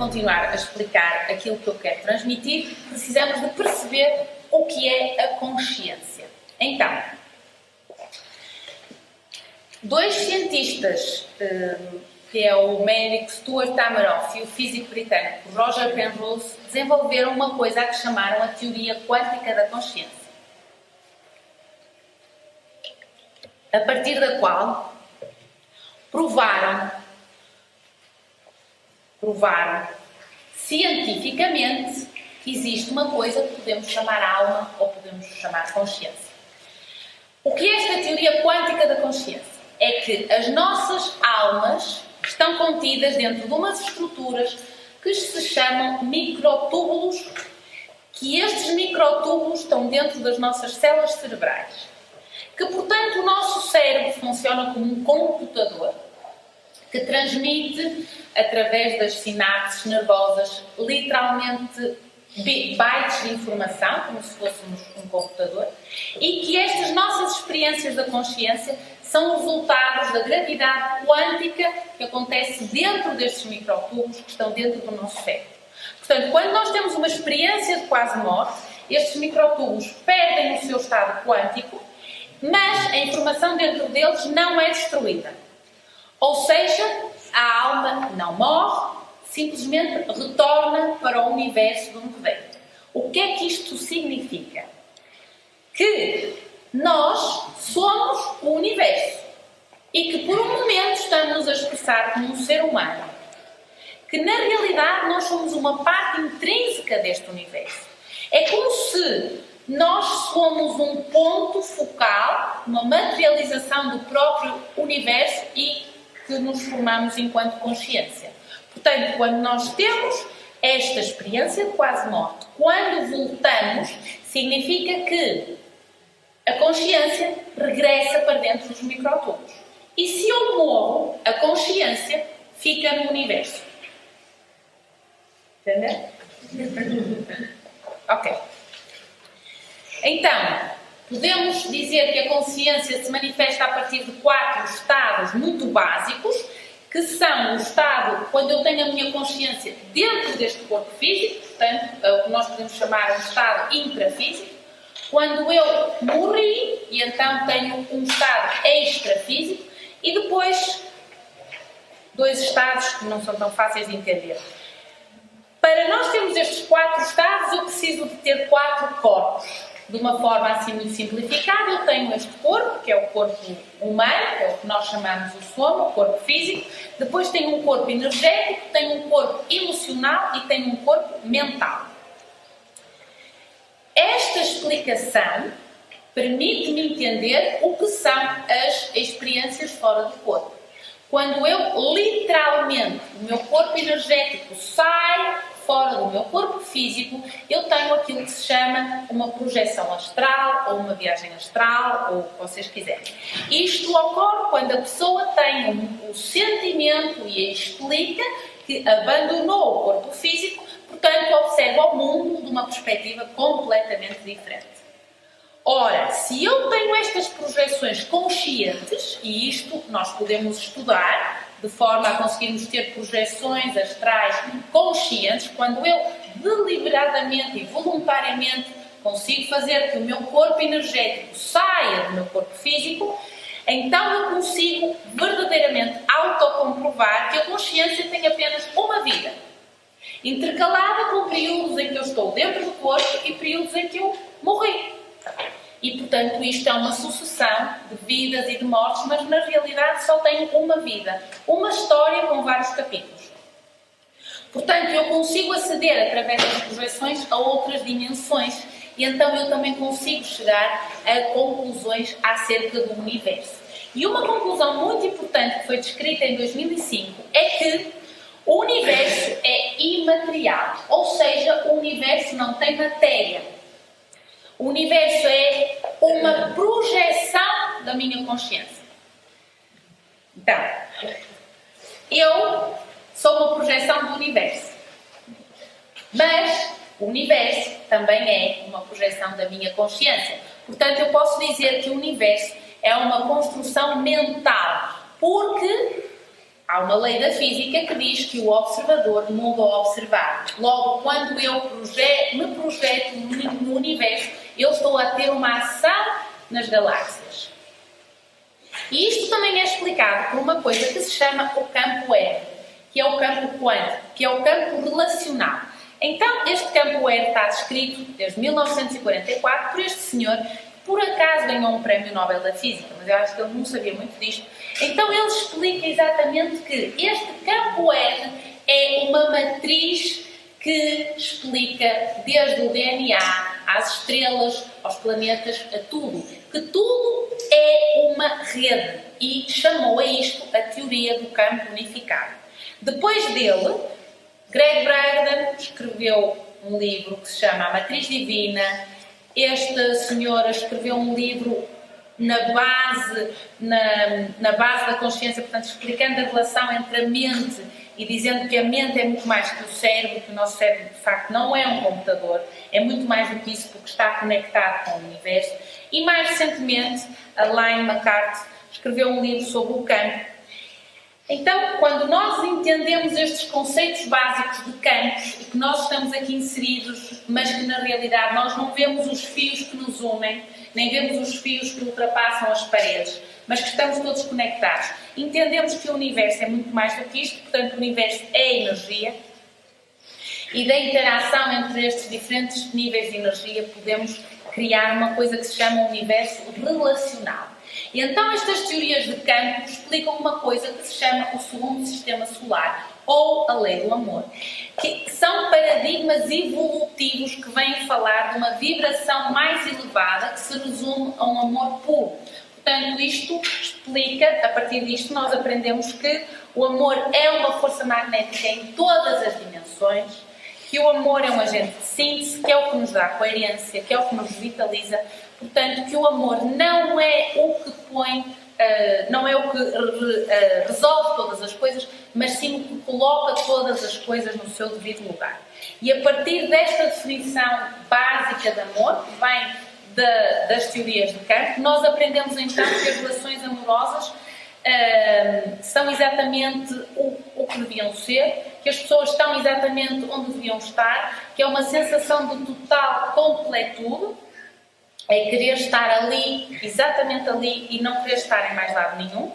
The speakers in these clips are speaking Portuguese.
continuar a explicar aquilo que eu quero transmitir, precisamos de perceber o que é a consciência. Então, dois cientistas, que é o médico Stuart Hameroff e o físico britânico Roger Penrose, desenvolveram uma coisa a que chamaram a teoria quântica da consciência, a partir da qual provaram cientificamente que existe uma coisa que podemos chamar alma ou podemos chamar consciência. O que é esta teoria quântica da consciência? É que as nossas almas estão contidas dentro de umas estruturas que se chamam microtúbulos, que estes microtúbulos estão dentro das nossas células cerebrais. Que, portanto, o nosso cérebro funciona como um computador que transmite, através das sinapses nervosas, literalmente bytes de informação, como se fôssemos um computador, e que estas nossas experiências da consciência são resultados da gravidade quântica que acontece dentro destes microtúbulos que estão dentro do nosso cérebro. Portanto, quando nós temos uma experiência de quase morte, estes microtúbulos perdem o seu estado quântico, mas a informação dentro deles não é destruída. Ou seja, a alma não morre, simplesmente retorna para o universo de onde veio. O que é que isto significa? Que nós somos o universo e que por um momento estamos a expressar como um ser humano. Que na realidade nós somos uma parte intrínseca deste universo. É como se nós somos um ponto focal, uma materialização do próprio universo e que nos formamos enquanto consciência. Portanto, quando nós temos esta experiência de quase morte, quando voltamos, significa que a consciência regressa para dentro dos microtúbulos. E se eu morro, a consciência fica no universo. Entendeu? Ok. Então, podemos dizer que a consciência se manifesta a partir de 4 estados muito básicos, que são o estado quando eu tenho a minha consciência dentro deste corpo físico, portanto, é o que nós podemos chamar um estado intrafísico, quando eu morri e então tenho um estado extrafísico, e depois 2 estados que não são tão fáceis de entender. Para nós termos estes 4 estados, eu preciso de ter 4 corpos. De uma forma assim muito simplificada, eu tenho este corpo, que é o corpo humano, que é o que nós chamamos o soma, o corpo físico. Depois tenho um corpo energético, tenho um corpo emocional e tenho um corpo mental. Esta explicação permite-me entender o que são as experiências fora do corpo. Quando eu, literalmente, o meu corpo energético sai fora do meu corpo físico, eu tenho aquilo que se chama uma projeção astral, ou uma viagem astral, ou o que vocês quiserem. Isto ocorre quando a pessoa tem o sentimento e explica que abandonou o corpo físico, portanto observa o mundo de uma perspectiva completamente diferente. Ora, se eu tenho estas projeções conscientes, e isto nós podemos estudar, de forma a conseguirmos ter projeções astrais conscientes, quando eu deliberadamente e voluntariamente consigo fazer que o meu corpo energético saia do meu corpo físico, então eu consigo verdadeiramente autocomprovar que a consciência tem apenas uma vida, intercalada com períodos em que eu estou dentro do corpo e períodos em que eu morri. E, portanto, isto é uma sucessão de vidas e de mortes, mas na realidade só tenho uma vida, uma história com vários capítulos. Portanto, eu consigo aceder, através das projeções, a outras dimensões e então eu também consigo chegar a conclusões acerca do universo. E uma conclusão muito importante que foi descrita em 2005 é que o universo é imaterial, ou seja, o universo não tem matéria. O universo é uma projeção da minha consciência. Então, eu sou uma projeção do universo. Mas o universo também é uma projeção da minha consciência. Portanto, eu posso dizer que o universo é uma construção mental. Porque há uma lei da física que diz que o observador muda o observado. Logo, quando eu me projeto no universo, eu estou a ter uma ação nas galáxias. E isto também é explicado por uma coisa que se chama o campo R, que é o campo quântico, que é o campo relacional. Então, este campo R está descrito desde 1944 por este senhor, que por acaso ganhou um prémio Nobel da Física, mas eu acho que ele não sabia muito disto. Então, ele explica exatamente que este campo R é uma matriz que explica desde o DNA, às estrelas, aos planetas, a tudo. Que tudo é uma rede e chamou a isto a teoria do campo unificado. Depois dele, Gregg Braden escreveu um livro que se chama A Matriz Divina. Esta senhora escreveu um livro na base da consciência, portanto, explicando a relação entre a mente e dizendo que a mente é muito mais que o cérebro, que o nosso cérebro, de facto, não é um computador, é muito mais do que isso, porque está conectado com o universo. E, mais recentemente, a Elaine McCarthy escreveu um livro sobre o campo. Então, quando nós entendemos estes conceitos básicos de campos e que nós estamos aqui inseridos, mas que na realidade nós não vemos os fios que nos unem, nem vemos os fios que ultrapassam as paredes, mas que estamos todos conectados, entendemos que o universo é muito mais do que isto, portanto o universo é energia, e da interação entre estes diferentes níveis de energia podemos criar uma coisa que se chama um universo relacional. E então estas teorias de campo explicam uma coisa que se chama o segundo sistema solar, ou a lei do amor, que são paradigmas evolutivos que vêm falar de uma vibração mais elevada que se resume a um amor puro. Portanto, isto explica, a partir disto nós aprendemos que o amor é uma força magnética em todas as dimensões, que o amor é um agente de síntese, que é o que nos dá coerência, que é o que nos vitaliza. Portanto, que o amor não é o que não é o que resolve todas as coisas, mas sim o que coloca todas as coisas no seu devido lugar. E a partir desta definição básica de amor, que vem das teorias de campo, nós aprendemos então que as relações amorosas são exatamente o que deviam ser, que as pessoas estão exatamente onde deviam estar, que é uma sensação de total completude, é querer estar ali, exatamente ali, e não querer estar em mais lado nenhum.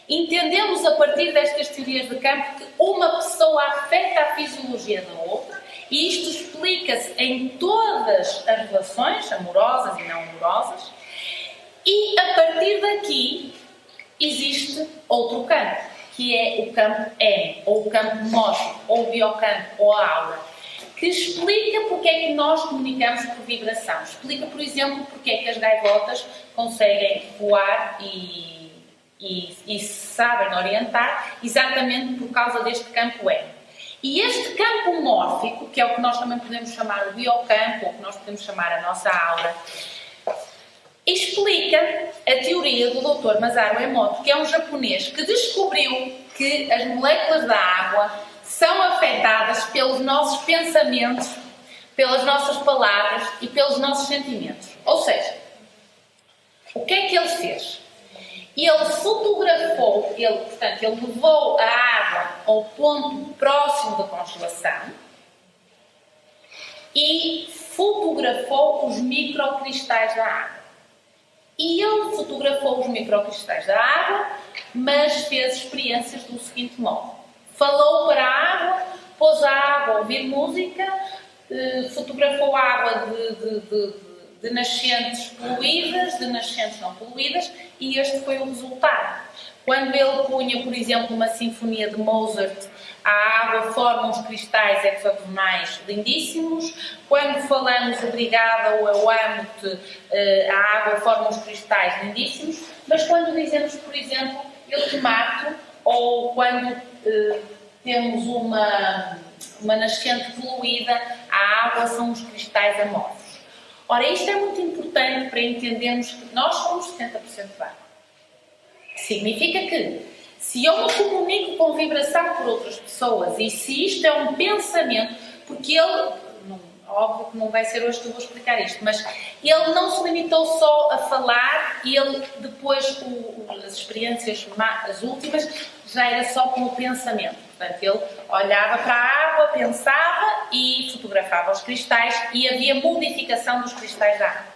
Entendemos a partir destas teorias de campo que uma pessoa afeta a fisiologia da outra, e isto explica-se em todas as relações, amorosas e não amorosas, e a partir daqui existe outro campo, que é o campo M, ou o campo mórfico, ou o biocampo, ou a aura, que explica porque é que nós comunicamos por vibração. Explica, por exemplo, porque é que as gaivotas conseguem voar e sabem orientar exatamente por causa deste campo M. E este campo mórfico, que é o que nós também podemos chamar o biocampo, ou que nós podemos chamar a nossa aura, explica a teoria do Dr. Masaru Emoto, que é um japonês que descobriu que as moléculas da água são afetadas pelos nossos pensamentos, pelas nossas palavras e pelos nossos sentimentos. Ou seja, o que é que ele fez? Ele fotografou, portanto, ele levou a água ao ponto próximo da congelação e fotografou os microcristais da água. E ele fotografou os microcristais da água, mas fez experiências do seguinte modo. Falou para a água, pôs a água a ouvir música, fotografou a água de nascentes poluídas, de nascentes não poluídas, e este foi o resultado. Quando ele punha, por exemplo, uma sinfonia de Mozart, a água forma uns cristais hexagonais lindíssimos. Quando falamos obrigada ou eu amo-te, a água forma uns cristais lindíssimos. Mas quando dizemos, por exemplo, eu te mato, ou quando temos uma nascente poluída, a água são os cristais amorfos. Ora, isto é muito importante para entendermos que nós somos 70% de água. Significa que, se eu me comunico com vibração por outras pessoas, e se isto é um pensamento, porque ele, óbvio que não vai ser hoje que eu vou explicar isto, mas ele não se limitou só a falar, e ele depois, as experiências, as últimas, já era só com o pensamento. Portanto, ele olhava para a água, pensava e fotografava os cristais, e havia modificação dos cristais da água.